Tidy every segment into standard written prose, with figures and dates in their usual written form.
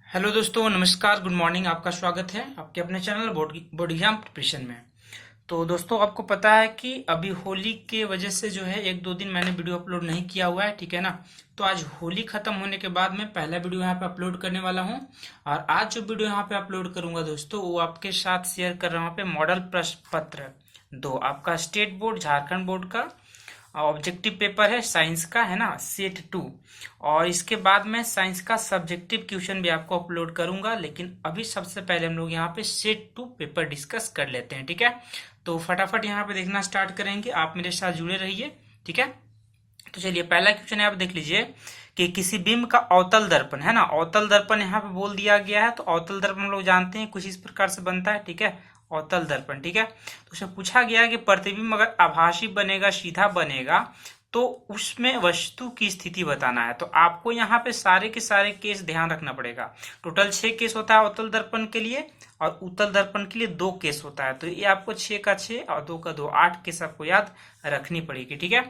Hello दोस्तों, नमस्कार, good morning. आपका स्वागत है आपके अपने चैनल बोर्ड एग्जाम प्रिपरेशन में। तो दोस्तों, आपको पता है कि अभी होली के वजह से जो है एक दो दिन मैंने वीडियो अपलोड नहीं किया हुआ है, ठीक है ना। तो आज होली खत्म होने के बाद मैं पहला वीडियो यहाँ पे अपलोड करने वाला हूँ। और आज जो वीडियो यहाँ पे अपलोड करूंगा दोस्तों, वो आपके साथ शेयर कर रहा हूँ। यहाँ पे मॉडल प्रश्न पत्र दो, आपका स्टेट बोर्ड झारखंड बोर्ड का ऑब्जेक्टिव पेपर है साइंस का, है ना, सेट 2। और इसके बाद मैं साइंस का सब्जेक्टिव क्वेश्चन भी आपको अपलोड करूंगा। लेकिन अभी सबसे पहले हम लोग यहाँ पे सेट 2 पेपर डिस्कस कर लेते हैं, ठीक है। तो फटाफट यहाँ पे देखना स्टार्ट करेंगे, आप मेरे साथ जुड़े रहिए, ठीक है। तो चलिए, पहला क्वेश्चन है, आप देख लीजिए कि किसी बिंब का अवतल दर्पण, है ना, अवतल दर्पण यहाँ पे बोल दिया गया है। तो अवतल दर्पण हम लोग जानते हैं कुछ इस प्रकार से बनता है, ठीक है, अवतल दर्पण, ठीक है। तो उसमें पूछा गया है कि प्रतिबिंब अगर आभासी बनेगा, सीधा बनेगा, तो उसमें वस्तु की स्थिति बताना है। तो आपको यहाँ पे सारे के सारे केस ध्यान रखना पड़ेगा। टोटल 6 केस होता है अवतल दर्पण के लिए, और उत्तल दर्पण के लिए 2 केस होता है। तो ये आपको 6 का 6 और 2 का 2, 8 केस आपको याद रखनी पड़ेगी, ठीक है।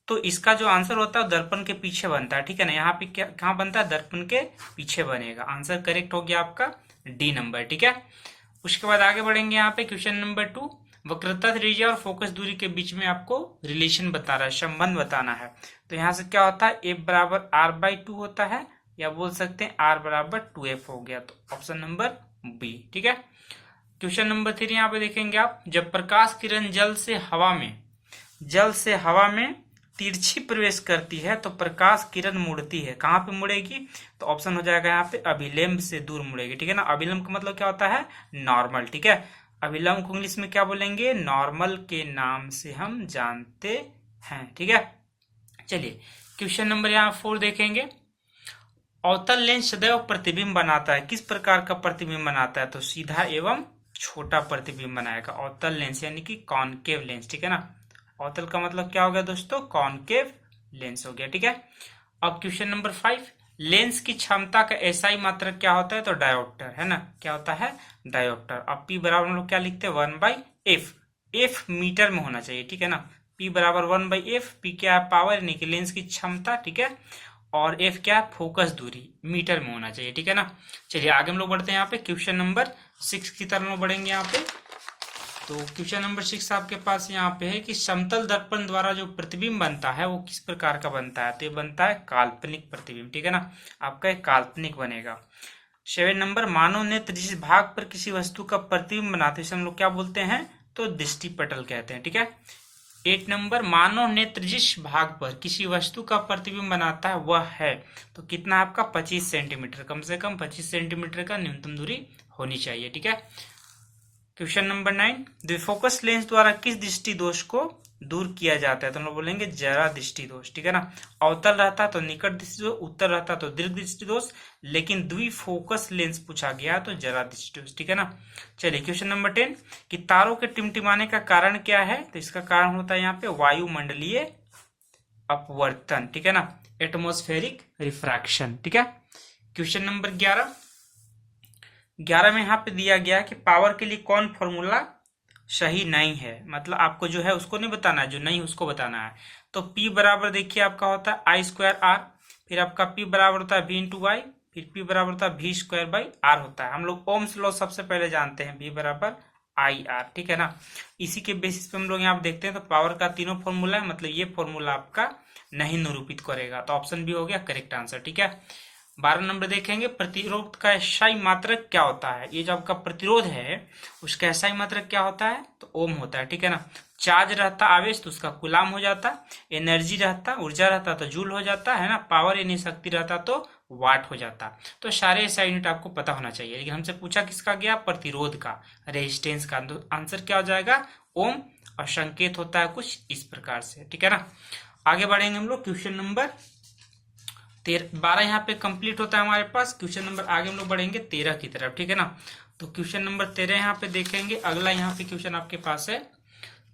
तो इसका जो आंसर होता है दर्पण के पीछे बनता है, ठीक है ना। यहाँ पे क्या कहाँ बनता है, दर्पण के पीछे बनेगा। आंसर करेक्ट हो गया आपका डी नंबर, ठीक है। उसके बाद आगे बढ़ेंगे यहाँ पे क्वेश्चन नंबर 2। वक्रता त्रिज्या और फोकस दूरी के बीच में आपको रिलेशन बता रहा है, संबंध बताना है। तो यहाँ से क्या होता है, एफ बराबर आर बाई 2 होता है, या बोल सकते हैं आर बराबर 2f हो गया। तो ऑप्शन नंबर बी, ठीक है। क्वेश्चन नंबर 3 यहाँ पे देखेंगे आप, जब प्रकाश किरण जल से हवा में तिरछी प्रवेश करती है तो प्रकाश किरण मुड़ती है, कहाँ पे मुड़ेगी। तो ऑप्शन हो जाएगा यहाँ पे अभिलंब से दूर मुड़ेगी, ठीक है ना। अभिलंब का मतलब क्या होता है, नॉर्मल, ठीक है। अभिलंब को इंग्लिश में क्या बोलेंगे, नॉर्मल के नाम से हम जानते हैं, ठीक है। चलिए, क्वेश्चन नंबर यहाँ 4 देखेंगे। अवतल लेंस सदैव प्रतिबिंब बनाता है, किस प्रकार का प्रतिबिंब बनाता है। तो सीधा एवं छोटा प्रतिबिंब बनाएगा अवतल लेंस, यानी कि कॉनकेव लेंस, ठीक है ना। अवतल का मतलब क्या हो गया दोस्तों, कॉनकेव लेंस हो गया, ठीक है। अब क्वेश्चन नंबर 5, लेंस की क्षमता का एसआई मात्रक क्या होता है। तो डायोप्टर, है ना, क्या होता है, डायोप्टर। अब पी बराबर हम लोग क्या लिखते हैं, 1/f, एफ मीटर में होना चाहिए, ठीक है ना। पी बराबर 1/f, पी क्या है, पावर, यानी कि लेंस की क्षमता, ठीक है। और एफ क्या है, फोकस दूरी, मीटर में होना चाहिए, ठीक है ना। चलिए आगे हम लोग बढ़ते हैं यहाँ पे क्वेश्चन नंबर 6 की तरफ लोग बढ़ेंगे यहाँ पे। तो क्वेश्चन नंबर 6 आपके पास यहाँ पे है कि समतल दर्पण द्वारा जो प्रतिबिंब बनता है वो किस प्रकार का बनता है। तो ये बनता है काल्पनिक प्रतिबिंब, ठीक है ना, आपका एक काल्पनिक बनेगा। 7 नंबर, मानव नेत्र जिस भाग पर किसी वस्तु का प्रतिबिंब बनाते हैं हम लोग क्या बोलते हैं, तो दृष्टि पटल कहते हैं, ठीक है। 8 नंबर, मानव नेत्र जिस भाग पर किसी वस्तु का प्रतिबिंब बनाता है वह है, तो कितना आपका 25 सेंटीमीटर, कम से कम 25 सेंटीमीटर का न्यूनतम दूरी होनी चाहिए, ठीक है। क्वेश्चन नंबर 9, द्विफोकस लेंस द्वारा किस दृष्टि दोष को दूर किया जाता है। तो हम लोग बोलेंगे जरा दृष्टि दोष, ठीक है ना। अवतल रहता तो निकट दृष्टि दोष, उत्तर रहता तो दीर्घ दृष्टि दोष, लेकिन द्विफोकस लेंस पूछा गया तो जरा दृष्टि दोष, ठीक है ना। चलिए क्वेश्चन नंबर 10 कि तारों के टिमटिमाने का कारण क्या है। तो इसका कारण होता है यहाँ पे वायुमंडलीय अपवर्तन, ठीक है ना, एटमॉस्फेरिक रिफ्रैक्शन, ठीक है। क्वेश्चन नंबर 11 में यहाँ पे दिया गया कि पावर के लिए कौन फॉर्मूला सही नहीं है, मतलब आपको जो है उसको नहीं बताना है, जो नहीं उसको बताना है। तो P बराबर देखिए आपका होता है आई स्क्वायर आर, फिर आपका P बराबर होता है V इंटू वाई, फिर P बराबर होता है V स्क्वायर बाई आर होता है। हम लोग ओम्स लॉ सबसे पहले जानते हैं, V बराबर आई आर, ठीक है ना। इसी के बेसिस पे हम लोग यहाँ देखते हैं तो पावर का तीनों फॉर्मूला है, मतलब ये फॉर्मूला आपका नहीं निरूपित करेगा। तो ऑप्शन बी हो गया करेक्ट आंसर, ठीक है। 12 नंबर देखेंगे, प्रतिरोध का एसआई मात्रक क्या होता है। ये जो आपका प्रतिरोध है उसका एसआई मात्रक क्या होता है, तो ओम होता है, ठीक है ना। चार्ज रहता आवेश तो उसका कुलाम हो जाता, एनर्जी रहता ऊर्जा रहता तो जूल हो जाता, है ना, पावर यानी शक्ति रहता तो वाट हो जाता। तो सारे एसआई यूनिट आपको पता होना चाहिए, लेकिन हमसे पूछा किसका गया, प्रतिरोध का, रेजिस्टेंस का। तो आंसर क्या हो जाएगा, ओम, और संकेत होता है कुछ इस प्रकार से, ठीक है ना। आगे बढ़ेंगे हम लोग क्वेश्चन नंबर 12 यहाँ पे कंप्लीट होता है हमारे पास। क्वेश्चन नंबर आगे हम लोग बढ़ेंगे 13 की तरफ, ठीक है ना। तो क्वेश्चन नंबर 13 यहाँ पे देखेंगे। अगला यहाँ पे क्वेश्चन आपके पास है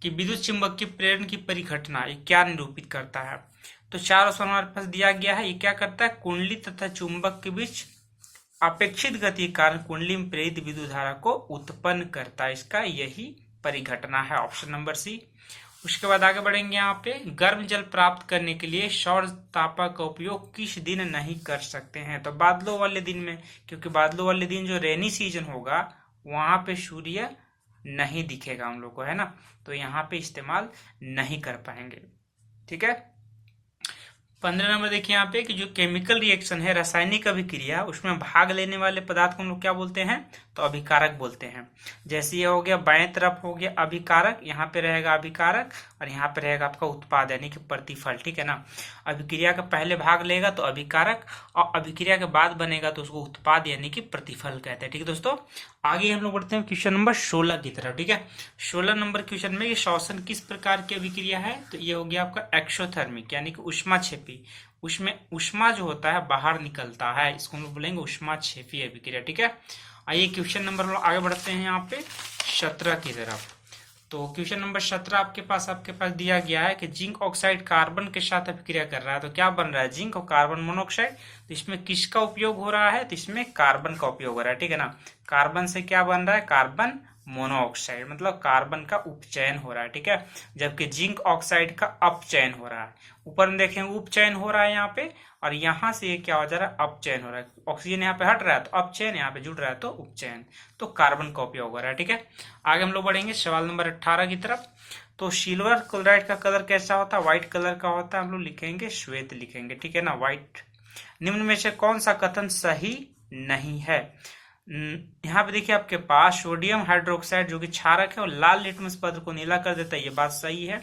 कि विद्युत चुंबकीय प्रेरण की परिघटना ये क्या निरूपित करता है। तो 4 ऑप्शन हमारे पास दिया गया है। ये क्या करता है, कुंडली तथा चुंबक के बीच अपेक्षित गति के कारण कुंडली में प्रेरित विद्युत धारा को उत्पन्न करता है, इसका यही परिघटना है, ऑप्शन नंबर सी। उसके बाद आगे बढ़ेंगे यहाँ पे, गर्म जल प्राप्त करने के लिए सौर तापक का उपयोग किस दिन नहीं कर सकते हैं? तो बादलों वाले दिन में, क्योंकि बादलों वाले दिन जो रेनी सीजन होगा वहां पे सूर्य नहीं दिखेगा हम लोग को, है ना, तो यहाँ पे इस्तेमाल नहीं कर पाएंगे। ठीक है। 15 नंबर देखिए यहाँ पे कि जो केमिकल रिएक्शन है, रासायनिक अभिक्रिया, उसमें भाग लेने वाले पदार्थ को हम लोग क्या बोलते हैं? तो अभिकारक बोलते हैं। जैसे ये हो गया बाएं तरफ हो गया अभिकारक, यहाँ पे रहेगा अभिकारक और यहाँ पे रहेगा आपका उत्पाद यानी कि प्रतिफल। ठीक है ना, अभिक्रिया का पहले भाग लेगा तो अभिकारक, और अभिक्रिया के बाद बनेगा तो उसको उत्पाद यानी कि प्रतिफल कहते हैं। ठीक है दोस्तों, आगे हम लोग बढ़ते हैं क्वेश्चन नंबर 16 की तरफ। ठीक है, 16 नंबर क्वेश्चन में श्वसन किस प्रकार की अभिक्रिया है? तो ये हो गया आपका एक्सोथर्मिक यानी कि ऊष्माक्षेपी। उसमें ऊष्मा जो होता है बाहर निकलता है, इसको हम लोग बोलेंगे ऊष्माक्षेपी अभिक्रिया। ठीक है, आइए क्वेश्चन नंबर हम लोग आगे बढ़ते हैं यहाँ पे 17 की तरफ। तो क्वेश्चन नंबर 17 आपके पास दिया गया है कि जिंक ऑक्साइड कार्बन के साथ अभिक्रिया कर रहा है, तो क्या बन रहा है? जिंक और कार्बन मोनोऑक्साइड। तो इसमें किसका उपयोग हो रहा है? तो इसमें कार्बन का उपयोग हो रहा है। ठीक है ना, कार्बन से क्या बन रहा है? कार्बन मोनोऑक्साइड, मतलब कार्बन का उपचयन हो रहा है। ठीक है, जबकि जिंक ऑक्साइड का अपचयन हो रहा है। ऊपर में देखें उपचयन हो रहा है यहाँ पे, और यहाँ से ये क्या हो जा रहा है? अपचयन हो रहा है। ऑक्सीजन यहाँ पे हट रहा है तो अपचयन, यहाँ पे जुड़ रहा है तो उपचयन, तो कार्बन का उपयोग हो रहा है। ठीक है, आगे हम लोग बढ़ेंगे सवाल नंबर 18 की तरफ। तो सिल्वर क्लोराइड का कलर कैसा होता है? व्हाइट कलर का होता है। हम लोग लिखेंगे श्वेत लिखेंगे। ठीक है ना, व्हाइट। निम्न में से कौन सा कथन सही नहीं है? यहाँ पे देखिए आपके पास सोडियम हाइड्रोक्साइड जो कि क्षारक है और लाल लिटमस पत्र को नीला कर देता है, ये बात सही है।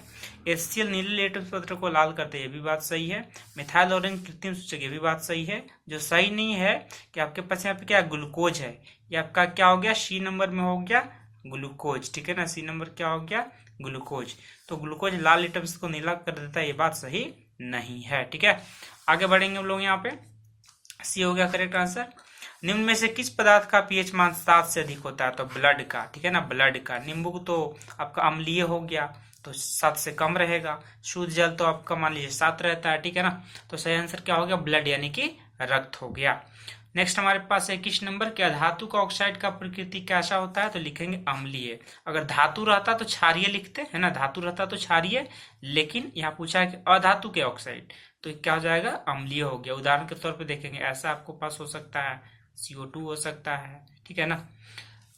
HCl नीले लिटमस पत्र को लाल करते हैं, ये भी बात सही है। मिथाइल ऑरेंज कृत्रिम सूचक, ये भी बात सही है। जो सही नहीं है कि आपके पास यहाँ पे क्या ग्लूकोज है, ये आपका क्या हो गया? C नंबर में हो गया ग्लूकोज। ठीक है ना, C नंबर क्या हो गया? ग्लूकोज। तो ग्लूकोज लाल लिटमस को नीला कर देता है, ये बात सही नहीं है। ठीक है, आगे बढ़ेंगे हम लोग। यहाँ पे C हो गया करेक्ट आंसर। निम्न में से किस पदार्थ का पीएच मान 7 से अधिक होता है? तो ब्लड का। ठीक है ना, ब्लड का। नींबू तो आपका अम्लीय हो गया तो 7 से कम रहेगा। शुद्ध जल तो आपका मान लीजिए 7 रहता है। ठीक है ना, तो सही आंसर क्या हो गया? ब्लड यानी कि रक्त हो गया। नेक्स्ट हमारे पास है किस नंबर? क्या धातु का ऑक्साइड का प्रकृति कैसा होता है? तो लिखेंगे अम्लीय। अगर धातु रहता तो क्षारीय लिखते, है ना, धातु रहता तो क्षारीय, लेकिन यहाँ पूछा है कि अधातु के ऑक्साइड, तो क्या हो जाएगा? अम्लीय हो गया। उदाहरण के तौर पर देखेंगे, ऐसा आपको पास हो सकता है, CO2 हो सकता है। ठीक है ना,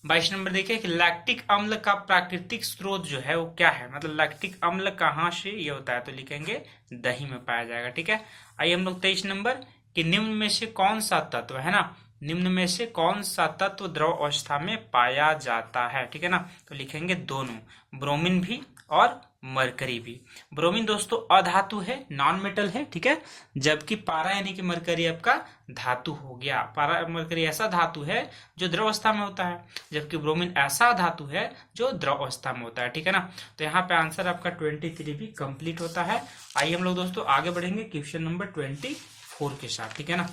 22 नंबर देखिए कि लैक्टिक अम्ल का प्राकृतिक स्रोत जो है वो क्या है? मतलब लैक्टिक अम्ल कहाँ से ये होता है? तो लिखेंगे दही में पाया जाएगा। ठीक है, आइए हम लोग 23 नंबर कि निम्न में से कौन सा तत्व, है ना, निम्न में से कौन सा तत्व द्रव अवस्था में पाया जाता है? ठीक है ना, तो लिखेंगे दोनों, ब्रोमीन भी और मरकरी भी। ब्रोमीन दोस्तों अधातु है, नॉन मेटल है। ठीक है, जबकि पारा यानी कि मरकरी आपका धातु हो गया। पारा मरकरी ऐसा धातु है जो द्रव अवस्था में होता है, जबकि ब्रोमीन ऐसा धातु है जो द्रव अवस्था में होता है। ठीक है ना, तो यहाँ पे आंसर आपका 23 भी कंप्लीट होता है। आइए हम लोग दोस्तों आगे बढ़ेंगे क्वेश्चन नंबर 24 के साथ। ठीक है ना,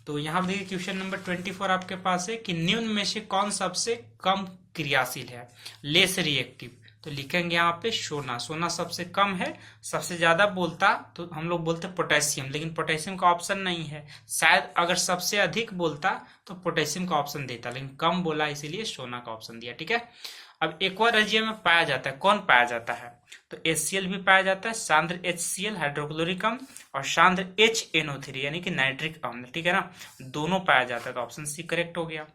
तो यहाँ देखिए क्वेश्चन नंबर 24 आपके पास है कि निम्न में से कौन सबसे कम क्रियाशील है? लेस रिएक्टिव, तो लिखेंगे यहाँ पे सोना। सोना सबसे कम है। सबसे ज्यादा बोलता तो हम लोग बोलते पोटेशियम, लेकिन पोटेशियम का ऑप्शन नहीं है। शायद अगर सबसे अधिक बोलता तो पोटेशियम का ऑप्शन देता, लेकिन कम बोला इसीलिए सोना का ऑप्शन दिया। ठीक है, अब एक्वा रेजियम में पाया जाता है, कौन पाया जाता है? तो HCl भी पाया जाता है, सांद्र HCl हाइड्रोक्लोरिक अम्ल और सांद्र HNO3 यानी कि नाइट्रिक अम्ल। ठीक है ना, दोनों पाया जाता है, तो ऑप्शन C करेक्ट हो गया।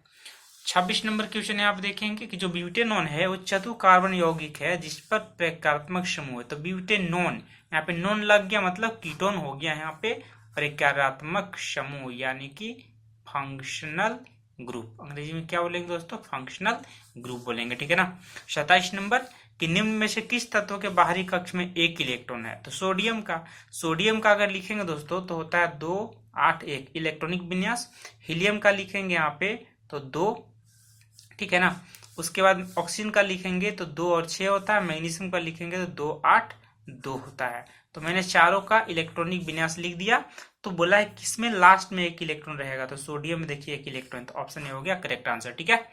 26 नंबर क्वेश्चन है, आप देखेंगे कि जो ब्यूटेनॉन है वो चतु कार्बन यौगिक है जिस पर प्रकारात्मक समूह है। तो ब्यूटेनॉन, यहाँ पे नॉन लग गया मतलब कीटोन हो गया यहाँ पे प्रकारात्मक समूह यानी कि फंक्शनल ग्रुप। अंग्रेजी में क्या बोलेंगे दोस्तों? फंक्शनल ग्रुप बोलेंगे। ठीक है ना, 27 नंबर कि निम्न में से किस तत्व के बाहरी कक्ष में एक इलेक्ट्रॉन है? तो सोडियम का। सोडियम का अगर लिखेंगे दोस्तों तो होता है 2 8 1 इलेक्ट्रॉनिक विन्यास। हीलियम का लिखेंगे यहाँ पे तो 2। ठीक है ना, उसके बाद ऑक्सीजन का लिखेंगे तो 2 और 6 होता है। मैग्नीशियम का लिखेंगे तो 2 8 2 होता है। तो मैंने चारों का इलेक्ट्रॉनिक विन्यास लिख दिया। तो बोला है किसमें लास्ट में एक इलेक्ट्रॉन रहेगा? तो सोडियम में देखिए एक इलेक्ट्रॉन, तो ऑप्शन ए हो गया करेक्ट आंसर। ठीक है,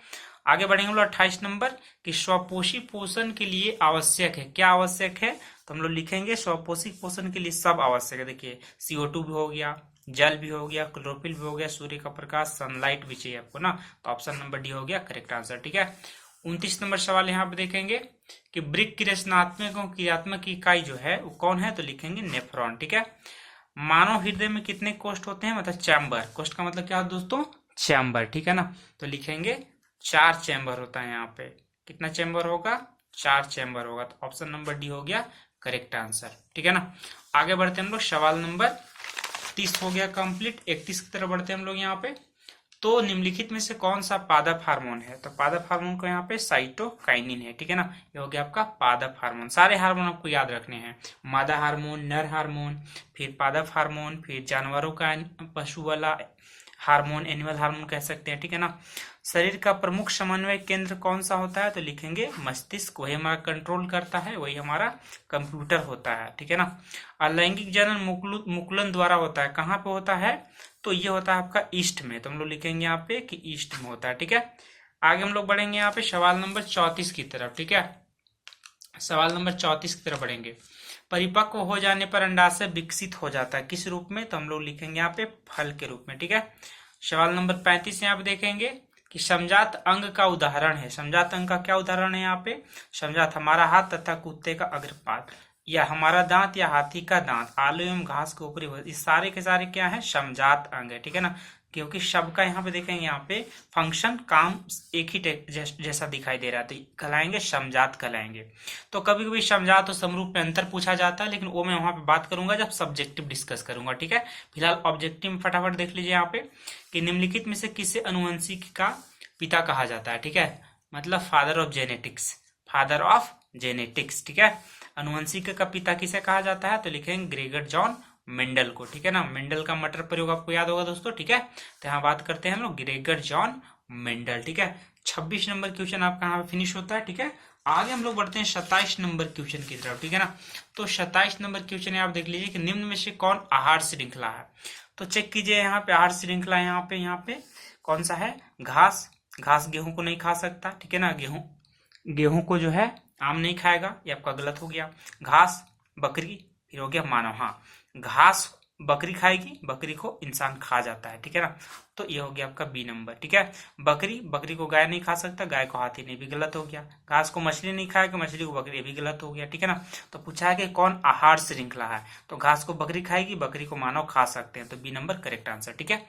आगे बढ़ेंगे हम लोग 28 नंबर कि स्वपोषी पोषण के लिए आवश्यक है। क्या आवश्यक है? तो हम लोग लिखेंगे स्वपोषी पोषण के लिए सब आवश्यक है। देखिए CO2 भी हो गया, जल भी हो गया, क्लोरोफिल भी हो गया, सूर्य का प्रकाश, सनलाइट भी चाहिए आपको ना, तो ऑप्शन नंबर डी हो गया करेक्ट आंसर। ठीक है, 29 नंबर सवाल यहाँ पे देखेंगे कि ब्रिक की रचनात्मक और क्रियात्मक इकाई जो है वो कौन है, तो लिखेंगे नेफ्रॉन। ठीक है। मानव हृदय में कितने कोष्ठ होते हैं, मतलब चैम्बर। कोष्ठ का मतलब क्या है दोस्तों, चैम्बर। ठीक है ना, तो लिखेंगे 4 चैम्बर होता है यहाँ पे। कितना चैम्बर होगा, 4 चैम्बर होगा। तो ऑप्शन नंबर डी हो गया करेक्ट आंसर। ठीक है ना, आगे बढ़ते हैं हम लोग। सवाल नंबर 30 हो गया कंप्लीट। 31 की तरफ बढ़ते हैं हम लोग यहाँ पे। तो निम्नलिखित में से कौन सा पादप हार्मोन है, तो पादप हार्मोन को यहाँ पे साइटोकाइनिन है। ठीक है ना, ये हो गया आपका पादप हार्मोन। सारे हार्मोन आपको याद रखने हैं, मादा हार्मोन, नर हार्मोन, फिर पादप हार्मोन, फिर जानवरों का पशु वाला हार्मोन, एनिमल हार्मोन कह सकते हैं। ठीक है ना। शरीर का प्रमुख समन्वय केंद्र कौन सा होता है, तो लिखेंगे मस्तिष्क। वही हमारा कंट्रोल करता है, वही हमारा कंप्यूटर होता है। ठीक है ना। अलैंगिक जनन मुकुलन द्वारा होता है, कहाँ पे होता है, तो ये होता है आपका ईस्ट में। तो हम लोग लिखेंगे यहाँ पे कि ईस्ट में होता है। ठीक है। आगे हम लोग बढ़ेंगे यहाँ पे सवाल नंबर 34 की तरफ। ठीक है, सवाल नंबर 34 की तरफ बढ़ेंगे। परिपक्व हो जाने पर अंडाशय विकसित हो जाता है, किस रूप में, तो हम लोग लिखेंगे यहाँ पे फल के रूप में। ठीक है। सवाल नंबर 35 यहाँ पे देखेंगे कि समजात अंग का उदाहरण है। समजात अंग का क्या उदाहरण है यहाँ पे, समजात हमारा हाथ तथा कुत्ते का अग्रपाद, या हमारा दांत या हाथी का दांत, आलू एवं घास के ऊपरी भाग, इस सारे के सारे क्या है, समजात अंग है। ठीक है ना, क्योंकि शब्द का यहाँ पे देखेंगे, यहाँ पे फंक्शन काम एक ही जैसा दिखाई दे रहा है, तो कहलाएंगे समजात कहलाएंगे। तो कभी कभी समजात और समरूप में अंतर पूछा जाता है, लेकिन वो मैं वहां पे बात करूंगा जब सब्जेक्टिव डिस्कस करूंगा। ठीक है, फिलहाल ऑब्जेक्टिव में फटाफट देख लीजिए यहाँ पे कि निम्नलिखित में से किसे अनुवंशिक का पिता कहा जाता है। ठीक है, मतलब father of genetics, father of genetics. ठीक है, अनुवंशिक का पिता किसे कहा जाता है, तो लिखेंगे ग्रेगर जॉन मेंडल को। ठीक है ना, मेंडल का मटर प्रयोग आपको याद होगा दोस्तों। ठीक है, तो यहाँ बात करते हैं हम लोग ग्रेगर जॉन मेंडल। ठीक है, 26 नंबर क्वेश्चन आपका यहाँ पे फिनिश होता है। ठीक है, आगे हम लोग बढ़ते हैं 27 नंबर क्वेश्चन की तरफ। ठीक है ना, तो 27 नंबर क्वेश्चन आप देख लीजिए कि निम्न में से कौन आहार श्रृंखला है। तो चेक कीजिए यहाँ पे आहार श्रृंखला, यहाँ पे कौन सा है, घास। घास गेहूं को नहीं खा सकता। ठीक है ना, गेहूं को जो है आम नहीं खाएगा, ये आपका गलत हो गया। घास बकरी, फिर हो गया मानव। हाँ, घास बकरी खाएगी, बकरी को इंसान खा जाता है। ठीक है ना, तो ये हो गया आपका बी नंबर। ठीक है, बकरी को गाय नहीं खा सकता, गाय को हाथी नहीं, भी गलत हो गया। घास को मछली नहीं खाएगी, मछली को बकरी, भी गलत हो गया। ठीक है ना, तो पूछा है कि कौन आहार श्रृंखला है, तो घास को बकरी खाएगी, बकरी को मानव खा सकते हैं, तो बी नंबर करेक्ट आंसर। ठीक है,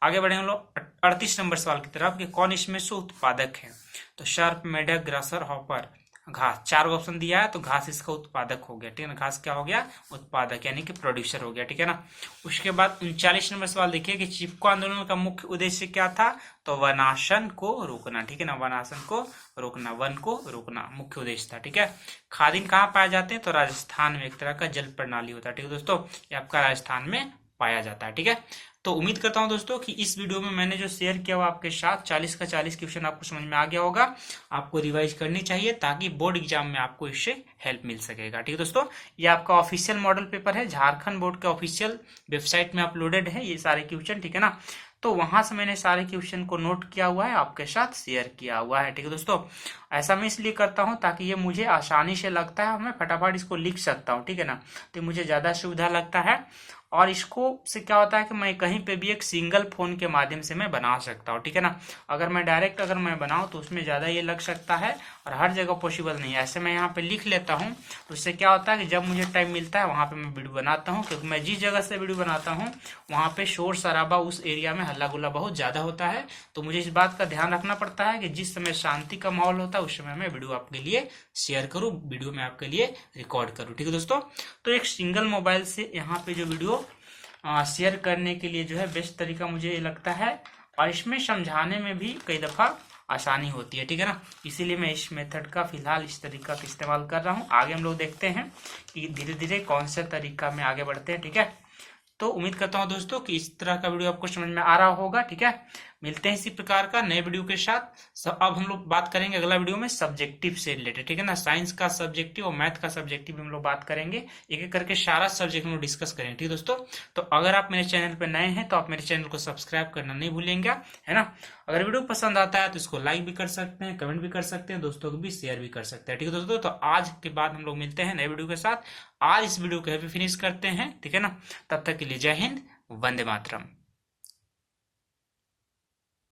आगे बढ़े हम लोग 38 नंबर सवाल की तरफ कि कौन इसमें से उत्पादक है, तो सर्प, मेढक, ग्रासर, हॉपर, घास। 4 ऑप्शन दिया है, तो घास इसका उत्पादक हो गया। ठीक है ना, घास क्या हो गया, उत्पादक यानी कि प्रोड्यूसर हो गया। ठीक है ना, उसके बाद 39 नंबर सवाल देखिए कि चिपको आंदोलन का मुख्य उद्देश्य क्या था, तो वनाशन को रोकना। ठीक है ना, वनाशन को रोकना, वन को रोकना मुख्य उद्देश्य था। ठीक है, खादिन कहाँ पाए जाते हैं, तो राजस्थान में, एक तरह का जल प्रणाली होता है। ठीक है दोस्तों, ये आपका राजस्थान में पाया जाता है। ठीक है, तो उम्मीद करता हूं दोस्तों कि इस वीडियो में मैंने जो शेयर किया वो आपके साथ 40 का 40 क्वेश्चन आपको समझ में आ गया होगा। आपको रिवाइज करनी चाहिए ताकि बोर्ड एग्जाम में आपको इससे हेल्प मिल सकेगा। ठीक है दोस्तों, ये आपका ऑफिशियल मॉडल पेपर है, झारखंड बोर्ड के ऑफिशियल वेबसाइट में अपलोडेड है ये सारे क्वेश्चन। ठीक है ना, तो वहां से मैंने सारे क्वेश्चन को नोट किया हुआ है, आपके साथ शेयर किया हुआ है। ठीक है दोस्तों, ऐसा मैं इसलिए करता हूं ताकि ये मुझे आसानी से लगता है, मैं फटाफट इसको लिख सकता हूं। ठीक है ना, तो मुझे ज्यादा सुविधा लगता है, और इसको से क्या होता है कि मैं कहीं पे भी एक सिंगल फोन के माध्यम से मैं बना सकता हूँ। ठीक है ना, अगर मैं डायरेक्ट मैं बनाऊँ तो उसमें ज़्यादा ये लग सकता है और हर जगह पॉसिबल नहीं है। ऐसे मैं यहाँ पे लिख लेता हूँ, तो उससे क्या होता है कि जब मुझे टाइम मिलता है वहाँ पे मैं वीडियो बनाता हूँ, क्योंकि मैं जिस जगह से वीडियो बनाता हूँ वहाँ पे शोर शराबा, उस एरिया में हल्ला गुल्ला बहुत ज़्यादा होता है। तो मुझे इस बात का ध्यान रखना पड़ता है कि जिस समय शांति का माहौल होता है उस समय मैं वीडियो आपके लिए शेयर करूँ, वीडियो में आपके लिए रिकॉर्ड करूँ। ठीक है दोस्तों, तो एक सिंगल मोबाइल से यहाँ पे जो वीडियो शेयर करने के लिए जो है बेस्ट तरीका मुझे ये लगता है, और इसमें समझाने में भी कई दफ़ा आसानी होती है। ठीक है ना, इसीलिए मैं इस मेथड का फिलहाल इस तरीका का इस्तेमाल कर रहा हूँ। आगे हम लोग देखते हैं कि धीरे धीरे कौन सा तरीका में आगे बढ़ते हैं। ठीक है, तो उम्मीद करता हूँ दोस्तों कि इस तरह का वीडियो आपको समझ में आ रहा होगा। ठीक है, मिलते हैं इसी प्रकार का नए वीडियो के साथ। अब हम लोग बात करेंगे अगला वीडियो में सब्जेक्टिव से रिलेटेड। ठीक है ना, साइंस का सब्जेक्टिव और मैथ का सब्जेक्टिव हम लोग बात करेंगे, एक एक करके सारा सब्जेक्ट हम लोग डिस्कस करेंगे। ठीक है दोस्तों, तो अगर आप मेरे चैनल पर नए हैं तो आप मेरे चैनल को सब्सक्राइब करना नहीं भूलेंगे, है ना। अगर वीडियो पसंद आता है तो इसको लाइक भी कर सकते हैं, कमेंट भी कर सकते हैं, दोस्तों को भी शेयर भी कर सकते हैं। ठीक है दोस्तों, तो आज के बाद हम लोग मिलते हैं नए वीडियो के साथ। आज इस वीडियो को फिनिश करते हैं। ठीक है ना, तब तक के लिए जय हिंद, वंदे मातरम।